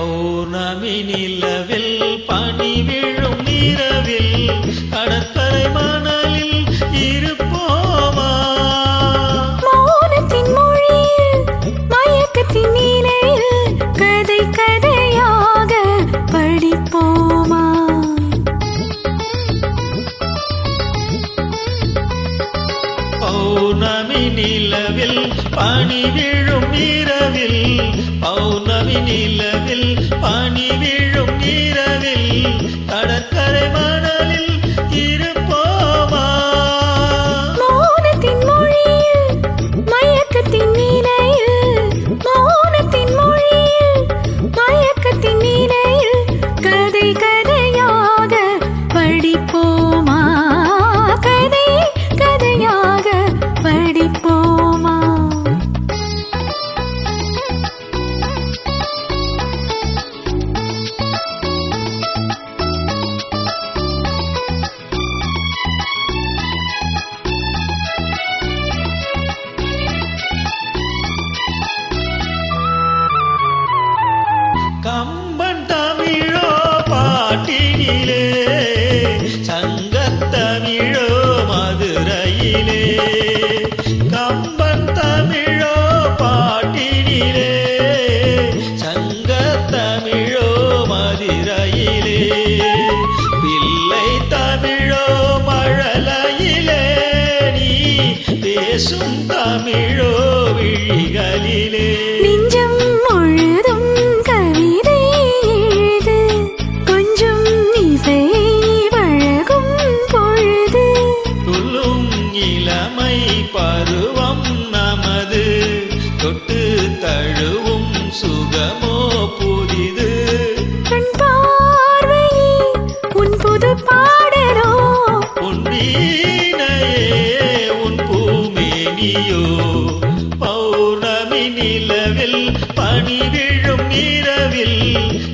பௌர்ணமி நிலவில் பனி விழும் இரவில் கடற்கரை மணலில் இருப்போமா மௌனத்தின் மொழியில் மயக்கத்தின் நிலையில் கதை கதையாக படிப்போமா பௌர்ணமி நிலவில் பனி விழும் இரவில் பௌர்ணமி நிலவில் பனி விழும் இரவில் கடற்கரை மணலில் இருப்போமா மௌனத்தின் மொழியில் மயக்கத்தின் நிலையில் மௌனத்தின் மொழியில் மயக்கத்தின் நிலையில் கதை கதையாக படிப்போமா கதை கதையாக படிப்போமா கம்பன் தமிழோ பாட்டினிலே சங்கத்தமிழோ மதுரையிலே கம்பன் தமிழோ பாட்டினிலே சங்கத்தமிழோ மதுரையிலே பிள்ளை தமிழோ மழலையிலே நீ பேசும் தமிழோ விழிகளிலே நெஞ்சம் முழுதும் கவிதை எழுது கொஞ்சம் இசை வழகும் பொழுது துள்ளும் இளமை பருவம் நமது தொட்டு தழுவும் சுகமோ புதிது கண் பார்வையே உன் புது பாடலோ உன் வீணையே உன் பூமேனியோ பௌர்ணமி நிலவில் பனி விழும் இரவில்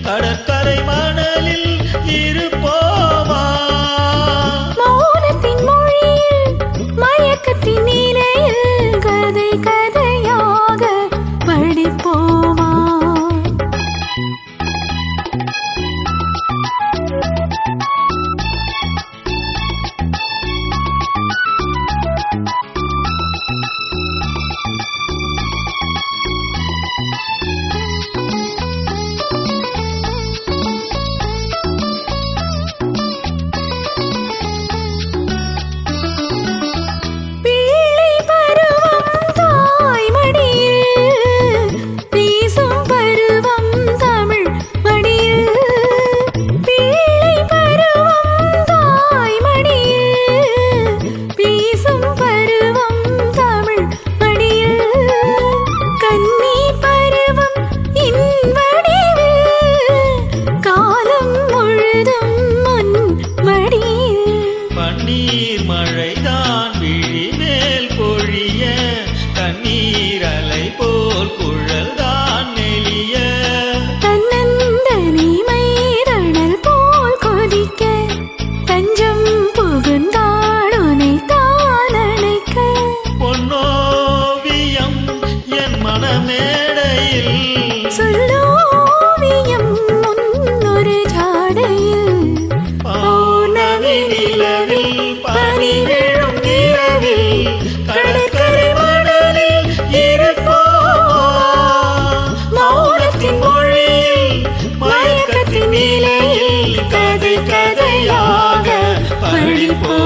கடற்கரை மணலில் இருப்போமா மௌனத்தின் மொழியில் மயக்கத்தின் நிலையில் கதை கதையாக படிப்போமா பிள்ளை பருவம் தாய் மடியில் பேசும் பருவம் தமிழ் மடியில் பிள்ளை பருவம் தாய் மடியில் பேசும் பருவம் தமிழ் மடியில் கன்னி பருவம் இன் வடிவில் காலம் முழுதும் முன் மடியில் பன்னீர் மழைதான் விழிமேல் பொழிய கண்ணீர் அலை போல் குழல்தான் நெளிய தன்னந்தனிமை தணல் போல் கொதிக்க தஞ்சம் புகுந்தாள் உனை தான் அணைக்க பொன்னோவியம் என் மனமேடையில் சொல்லோவியம் முன்னொரு ஜாடையில் பௌர்ணமி நிலவில் பனி விழும் இரவில் கடற்கரை மணலில் இருப்போமா மௌனத்தின் மொழியில் மயக்கத்தின் நிலையில் கதை கதையாக படிப்போம்